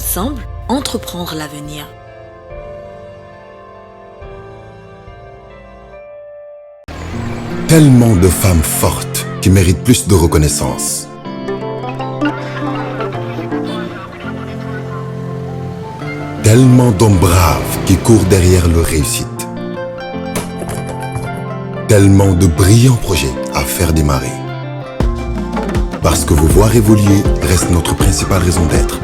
Ensemble, entreprendre l'avenir. Tellement de femmes fortes qui méritent plus de reconnaissance. Tellement d'hommes braves qui courent derrière leur réussite. Tellement de brillants projets à faire démarrer. Parce que vous voir évoluer reste notre principale raison d'être.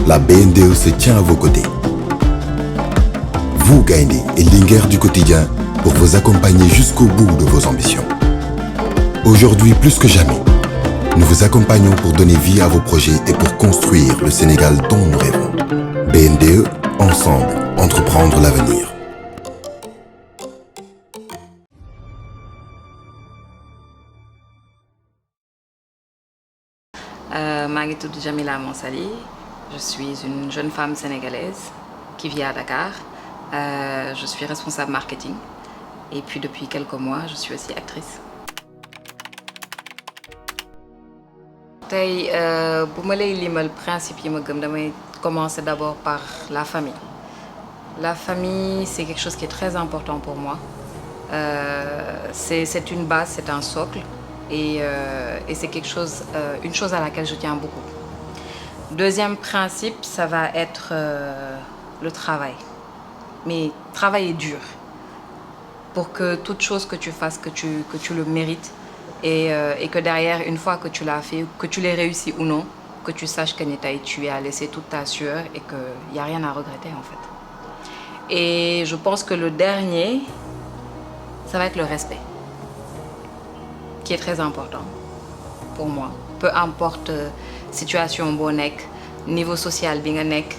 La BNDE se tient à vos côtés. Vous, Gaïndé et Linguère du quotidien, pour vous accompagner jusqu'au bout de vos ambitions. Aujourd'hui, plus que jamais, nous vous accompagnons pour donner vie à vos projets et pour construire le Sénégal dont nous rêvons. BNDE, ensemble, entreprendre l'avenir. Je suis Jamila Monsali. Je suis une jeune femme sénégalaise qui vit à Dakar. Je suis responsable marketing et puis depuis quelques mois, je suis aussi actrice. Pour me le principe, je vais commencer d'abord par la famille. La famille, c'est quelque chose qui est très important pour moi. C'est une base, c'est un socle et c'est une chose à laquelle je tiens beaucoup. Deuxième principe, ça va être le travail. Mais travailler dur pour que toute chose que tu fasses, que tu le mérites et que derrière, une fois que tu l'as fait, que tu l'aies réussi ou non, que tu saches que tu as laissé toute ta sueur et qu'il n'y a rien à regretter en fait. Et je pense que le dernier, ça va être le respect, qui est très important pour moi. Peu importe situation bonne, niveau social bi nga nek,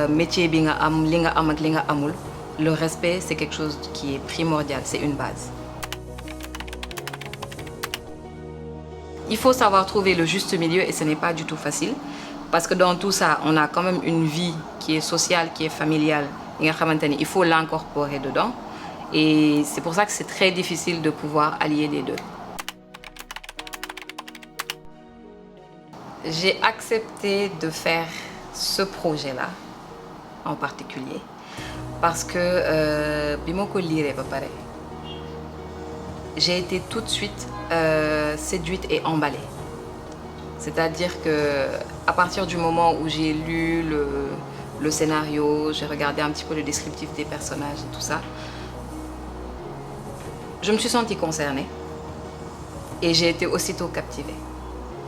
métier bi nga am, li nga am ak li nga amul, le respect c'est quelque chose qui est primordial, c'est une base. Il faut savoir trouver le juste milieu et ce n'est pas du tout facile parce que dans tout ça, on a quand même une vie qui est sociale, qui est familiale. Il faut l'incorporer dedans et c'est pour ça que c'est très difficile de pouvoir allier les deux. J'ai accepté de faire ce projet-là en particulier parce que j'ai été tout de suite séduite et emballée. C'est-à-dire que à partir du moment où j'ai lu le scénario, j'ai regardé un petit peu le descriptif des personnages et tout ça, je me suis sentie concernée et j'ai été aussitôt captivée.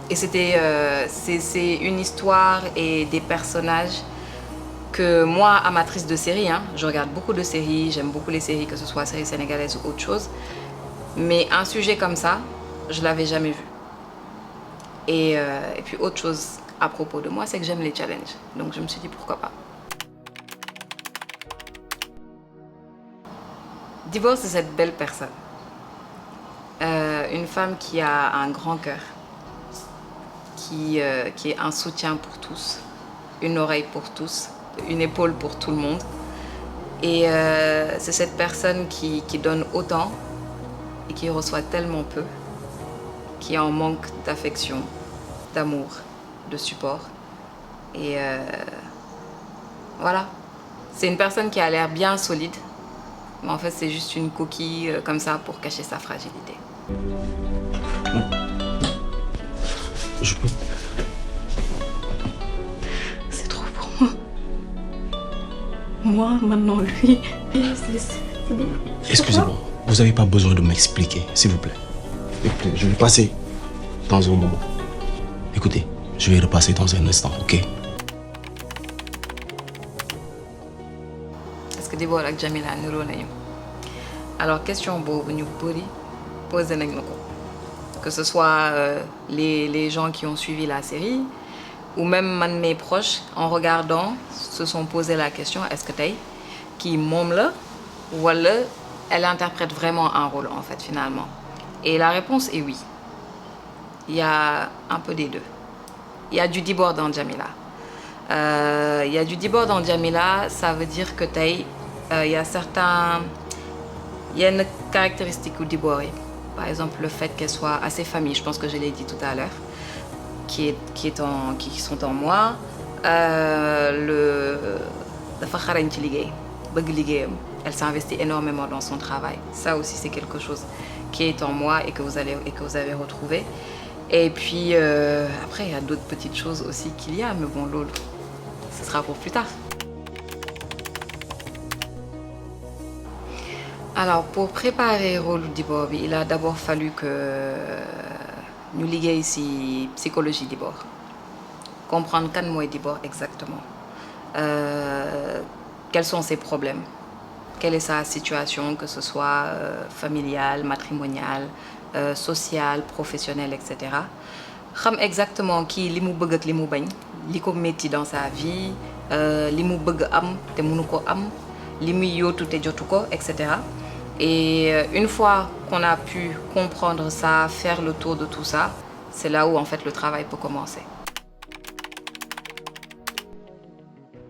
Et c'est une histoire et des personnages que moi, amatrice de séries, je regarde beaucoup de séries, j'aime beaucoup les séries, que ce soit séries sénégalaises ou autre chose. Mais un sujet comme ça, je ne l'avais jamais vu. Et puis autre chose à propos de moi, c'est que j'aime les challenges. Donc je me suis dit pourquoi pas. Divorce, c'est cette belle personne. Une femme qui a un grand cœur. Qui est un soutien pour tous, une oreille pour tous, une épaule pour tout le monde. Et c'est cette personne qui donne autant et qui reçoit tellement peu, qui est en manque d'affection, d'amour, de support. Et voilà, c'est une personne qui a l'air bien solide, mais en fait c'est juste une coquille comme ça pour cacher sa fragilité. Je peux... C'est trop pour moi. Moi, maintenant, lui. C'est bien. Excusez-moi, vous n'avez pas besoin de m'expliquer, s'il vous plaît. Écoutez, je vais passer dans un moment. Écoutez, je vais repasser dans un instant, ok? Est-ce que Dibor et Jamila niroo nañu? Alors, question boobu ñu bëri posé nañ ma ko. Que ce soit les gens qui ont suivi la série ou même mes proches, en regardant, se sont posé la question, est-ce que qui mom la ou elle interprète vraiment un rôle en fait finalement? Et la réponse est oui. Il y a un peu des deux. Il y a du Dibor dans Jamila. Il y a du Dibor dans Jamila, ça veut dire que il y a une caractéristique du Dibor. Par exemple, le fait qu'elle soit assez famille, je pense que je l'ai dit tout à l'heure. qui sont en moi. Dafa xarañ ci liggéey bëgg liggéeyam. Elle s'investit énormément dans son travail. Ça aussi, c'est quelque chose qui est en moi et que vous avez retrouvé. Et puis, après, il y a d'autres petites choses aussi qu'il y a, mais bon, l'autre, ce sera pour plus tard. Alors, pour préparer le rôle d'Ibor, il a d'abord fallu que nous liguions ici psychologie d'Ibor. Comprendre quand moi d'Ibor exactement. Quels sont ses problèmes? Quelle est sa situation, que ce soit familiale, matrimoniale, sociale, professionnelle, etc. Xam exactement qui li mu bëgg ak li mu bañ, li ko metti dans sa vie, li mu bëgg am te mënu ko am, li muy yóotu te jotu ko, etc. Et une fois qu'on a pu comprendre ça, faire le tour de tout ça, c'est là où en fait le travail peut commencer.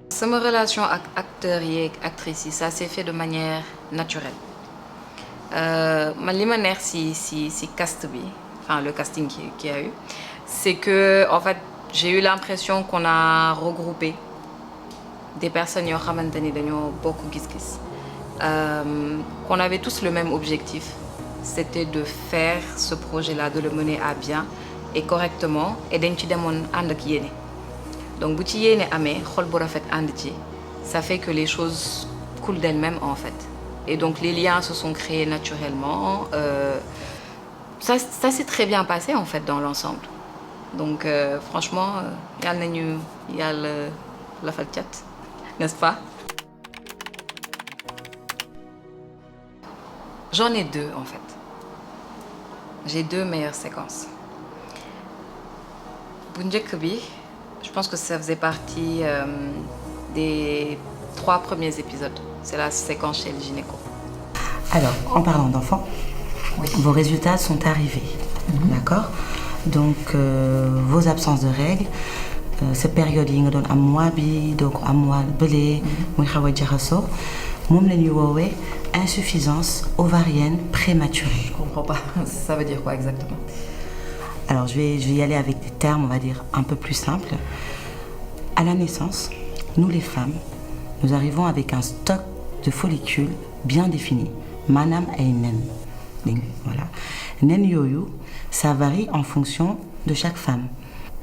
Sama relation avec acteurs et actrices, ça s'est fait de manière naturelle. Man li ma neex si cast bi, enfin le casting qu'il y a eu, c'est que en fait j'ai eu l'impression qu'on a regroupé des personnes yoo xamante ni dañoo bokk gis-gis. Qu'on avait tous le même objectif, c'était de faire ce projet-là, de le mener à bien et correctement, et dañ ci demoon ànd ak yéene. Donc bu ci yéene amee xol bu rafet ànd ci, ça fait que les choses coulent d'elles-mêmes en fait. Et donc les liens se sont créés naturellement. Ça s'est très bien passé en fait dans l'ensemble. Donc franchement, yàlla nañu yàlla lafal cat, n'est-ce pas? J'en ai deux en fait. J'ai deux meilleures séquences. Bu njëkk bi, je pense que ça faisait partie des 3 premiers épisodes. C'est la séquence chez le gynéco. Alors, en parlant d'enfants, oui. Vos résultats sont arrivés, d'accord? Donc, vos absences de règles, cette période yi nga doon am mois bi donc am mois bële muy xaw a jaxasoo moom la ñuy woowee insuffisance ovarienne prématurée. Je comprends pas. Ça veut dire quoi exactement? Alors, je vais y aller avec des termes, on va dire, un peu plus simples. À la naissance, nous les femmes, nous arrivons avec un stock de follicules bien défini. Maanaam ay nen. Voilà. Nen yooyu, ça varie en fonction de chaque femme.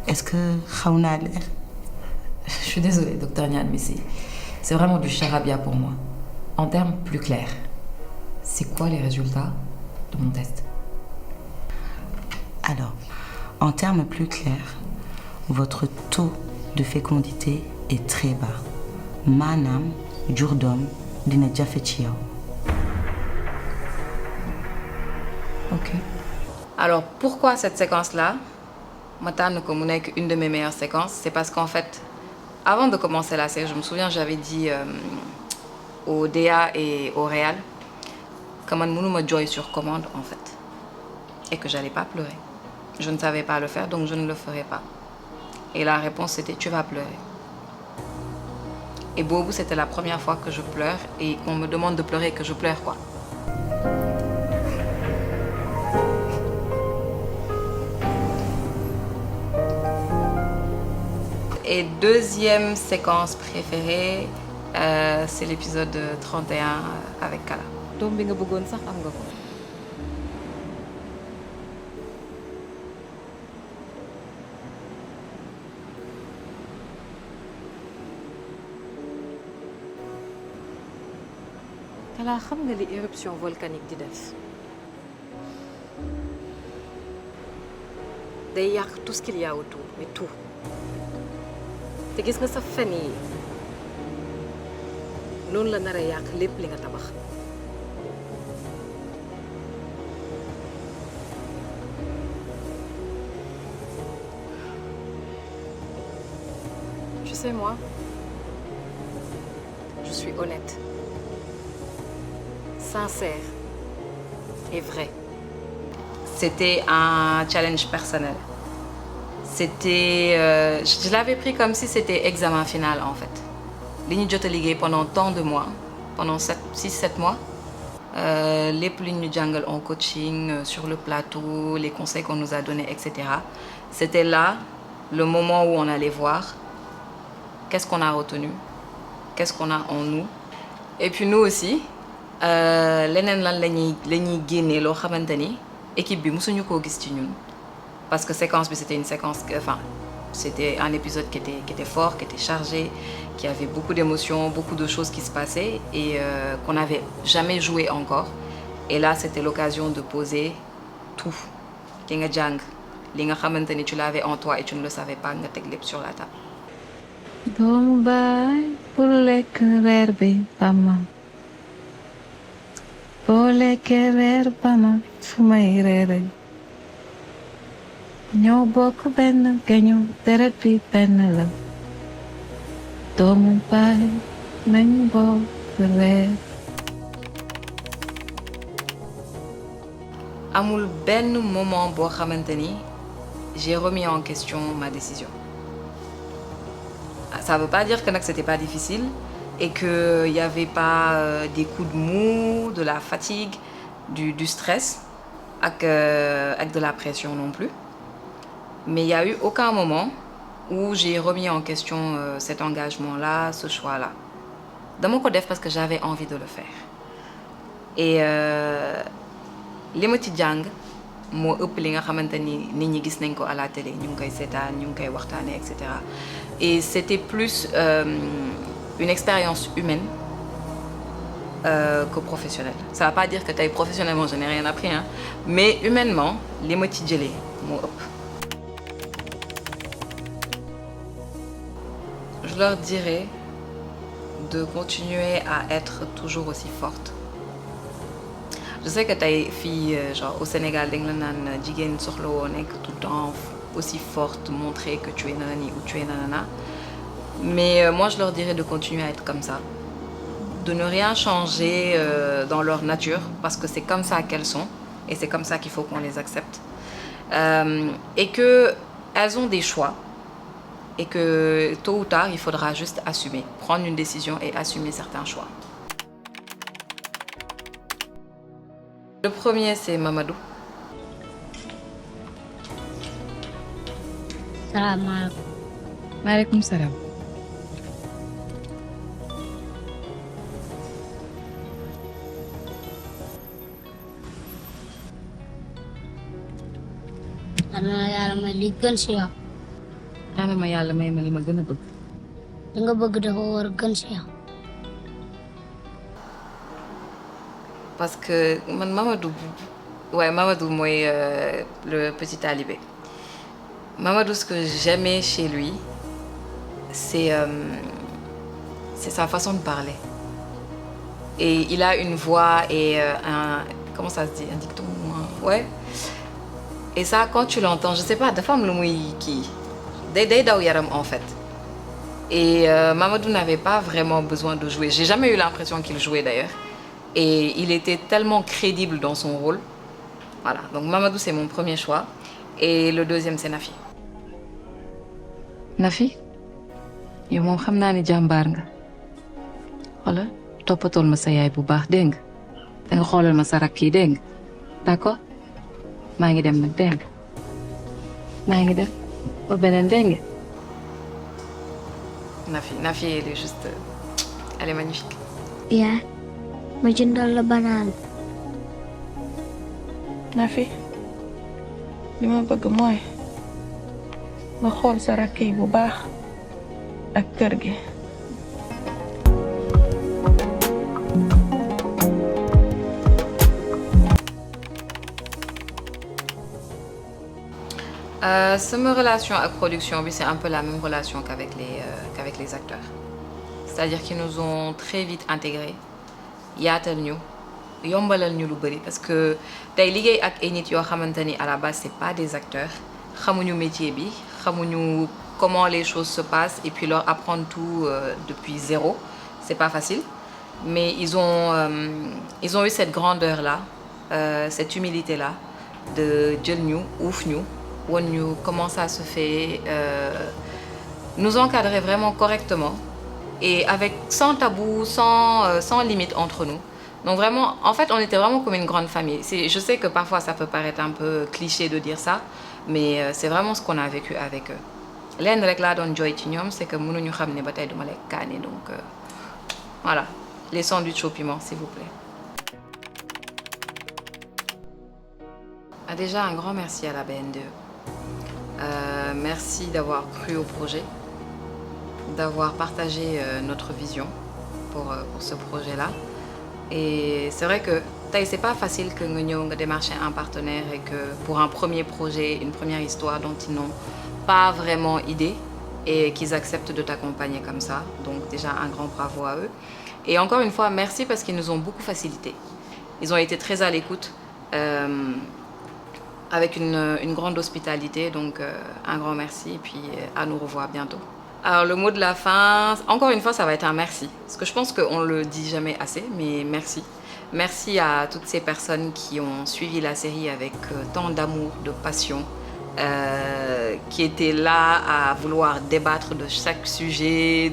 Est-ce que xaw naa leer? Je suis désolée, docteur Niane, mais c'est vraiment du charabia pour moi. En termes plus clairs, c'est quoi les résultats de mon test? Alors, en termes plus clairs, votre taux de fécondité est très bas. Maanaam jur doom dina jafe ci yow. Ok. Alors pourquoi cette séquence-là? Ma tànn ko mu nekk une de mes meilleures séquences, c'est parce qu'en fait, avant de commencer la série, je me souviens, j'avais dit au DA et au Réal que man mënuma jooy sur commande en fait, et que j'allais pas pleurer. Je ne savais pas le faire, donc je ne le ferai pas. Et la réponse c'était tu vas pleurer. Et boobu c'était la première fois que je pleure et qu'on me demande de pleurer et que je pleure quoi. Et deuxième séquence préférée, c'est l'épisode 31 avec Kala. Doom bi nga bëggoon sax am nga ko. Kala, xam nga li éruption volcanique di def? Day yàq tout ce qu'il y a autour, mais tout. te gis nga sa fen yi noonu la nar a yàq lépp li nga tabax. Tu sais moi, je suis honnête, sincère et vraie. C'était un challenge personnel. C'était, je l'avais pris comme si c'était examen final en fait. Li ñu jot a liggéey pendant tant de mois, pendant 6-7 mois, lépp li ñu jàngal en coaching, sur le plateau, les conseils qu'on nous a donnés, etc. C'était là le moment où on allait voir, qu'est-ce qu'on a retenu, qu'est-ce qu'on a en nous. Et puis nous aussi, leneen lan la ñuy génnee loo xamante ni équipe bi mësuñu koo gis ci ñun. Parce que séquence bi c'était une séquence, enfin c'était un épisode qui était fort, qui était chargé, qui avait beaucoup d'émotions, beaucoup de choses qui se passaient et qu'on n'avait jamais joué encore. Et là c'était l'occasion de poser tout. Li nga jàng, li nga xamante ni tu l'avais en toi et tu ne le savais pas, nga teg lépp sur la table. doomu baay pour lekk reer bi bama boo lekkee reer bama fu may reere ñoo bokk benn geñu deret bi benn la doomu baay nañ bokk reer. Amul benn moment boo xamante ni j'ai remis en question ma décision. Ça veut pas dire que nag c'était pas difficile et que y avait pas des coups de mou, de la fatigue, du stress ak de la pression non plus. Mais il y a eu aucun moment où j'ai remis en question cet engagement-là, ce choix-là. Dama ko def parce que j'avais envie de le faire. Et li ma ci jàng moo ëpp li nga xamante ni nit ñi gis nañ ko à la télé ñu ngi koy seetaan ñu ngi koy waxtaanee et cetera. Et c'était plus une expérience humaine que professionnelle. Ça ne veut pas dire que tey professionnellement je n'ai rien appris, hein, mais humainement li ma ci jëlee moo ëpp. Je leur dirais de continuer à être toujours aussi forte. Je sais que tey fii genre au Sénégal dañ la naan jigéen soxla woo nekk tout le temps aussi forte, montrer que tu es nanani ou tu es nanana. Mais moi je leur dirais de continuer à être comme ça, de ne rien changer dans leur nature parce que c'est comme ça qu'elles sont et c'est comme ça qu'il faut qu'on les accepte. Et que elles ont des choix et que tôt ou tard il faudra juste assumer, prendre une décision et assumer certains choix. Le premier, c'est Mamadou. Salaamaaleykum. maaleykum salaam. xanaa yàlla may li gën si yow. xanaa ma yàlla may ma li ma gën a bëgg. li nga bëgg dafa war a gën si yow. Parce que Mamadou, ouais, Mamadou, moi, le petit talibé. Mamadou, ce que j'aimais chez lui, c'est sa façon de parler. Et il a une voix et comment ça se dit, un dicton, ouais. Et ça, quand tu l'entends, je sais pas, de femme le mouille qui, day daw yaram en fait. Et Mamadou n'avait pas vraiment besoin de jouer. J'ai jamais eu l'impression qu'il jouait d'ailleurs. Et il était tellement crédible dans son rôle. Voilà, donc Mamadou, c'est mon premier choix. Et le deuxième, c'est Nafi. Nafi yow moom xam naa ne jàmbaar nga xoolal toppatool ma sa yaay bu baax dégg nga da nga xoolal ma sa rakk yi dégg nga d'accord maa ngi dem nag dégg nga maa ngi dem ba beneen dégg nga. Nafi, elle est juste... elle est magnifique. yaay ma jëndal la banaan. Nafi li ma bëgg mooy nga xool sa rakk yi bu baax ak kër gi. Sama relation avec production, c'est un peu la même relation qu'avec les acteurs. C'est-à-dire qu'ils nous ont très vite intégrés. Yaatal ñu yombalal ñu lu bari parce que tey liggéey ak ay nit yoo xamante ni à la base c'est pas des acteurs xamuñu métier bi xamuñu comment les choses se passent et puis leur apprendre tout depuis zéro, c'est pas facile. Mais ils ont eu cette grandeur là, cette humilité là de jël ñu uuf ñu won ñu comment ça se fait, nous encadrer vraiment correctement et avec sans tabou, sans limite entre nous. Donc vraiment, en fait, on était vraiment comme une grande famille. Je sais que parfois ça peut paraître un peu cliché de dire ça, mais c'est vraiment ce qu'on a vécu avec eux. lenn rek laa doon jooy ci ñoom c'est que mënuñu xam ne ba tey duma lekk kaani donc voilà les sandwichs au piment s'il vous plaît. Déjà un grand merci à la BNDE. Merci d'avoir cru au projet, d'avoir partagé notre vision pour ce projet-là. Et c'est vrai que c'est pas facile que nous démarcher un partenaire et que pour un premier projet, une première histoire dont ils n'ont pas vraiment idée et qu'ils acceptent de t'accompagner comme ça. Donc déjà un grand bravo à eux. Et encore une fois, merci parce qu'ils nous ont beaucoup facilité. Ils ont été très à l'écoute, avec une grande hospitalité. Donc un grand merci et puis à nous revoir bientôt. Alors le mot de la fin, encore une fois, ça va être un merci. Parce que je pense qu'on ne le dit jamais assez, mais merci. Merci à toutes ces personnes qui ont suivi la série avec tant d'amour, de passion, qui étaient là à vouloir débattre de chaque sujet.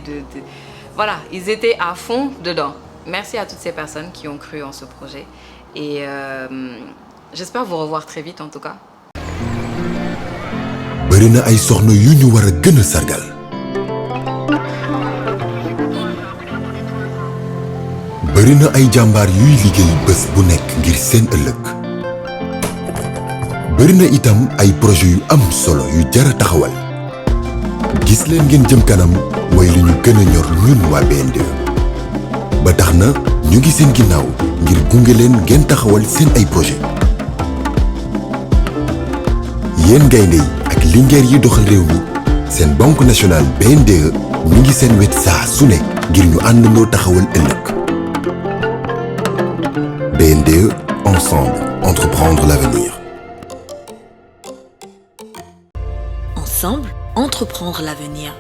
Voilà, ils étaient à fond dedans. Merci à toutes ces personnes qui ont cru en ce projet. Et j'espère vous revoir très vite en tout cas. Barina ay soxna yu ñu wara gëna sargal. Barina ay jàmbaar yuy liggéey bés bu nekk ngir seen ëllëg. Barina itam ay projet yu am solo yu jara taxawal. Gis leen ngeen jëm kanam mooy li ñu gën a ñor ñun waa BNDE. Ba tax na ñu ngi seen ginnaaw ngir gunge leen ngeen taxawal seen ay projet. Yéen gaynde yi ak lingeer yi doxal réew mi seen banque nationale BNDE ñu ngi seen wet saa su ne ngir ñu àndandoo taxawal ëllëg. BNDE, ensemble, entreprendre l'avenir. Ensemble, entreprendre l'avenir.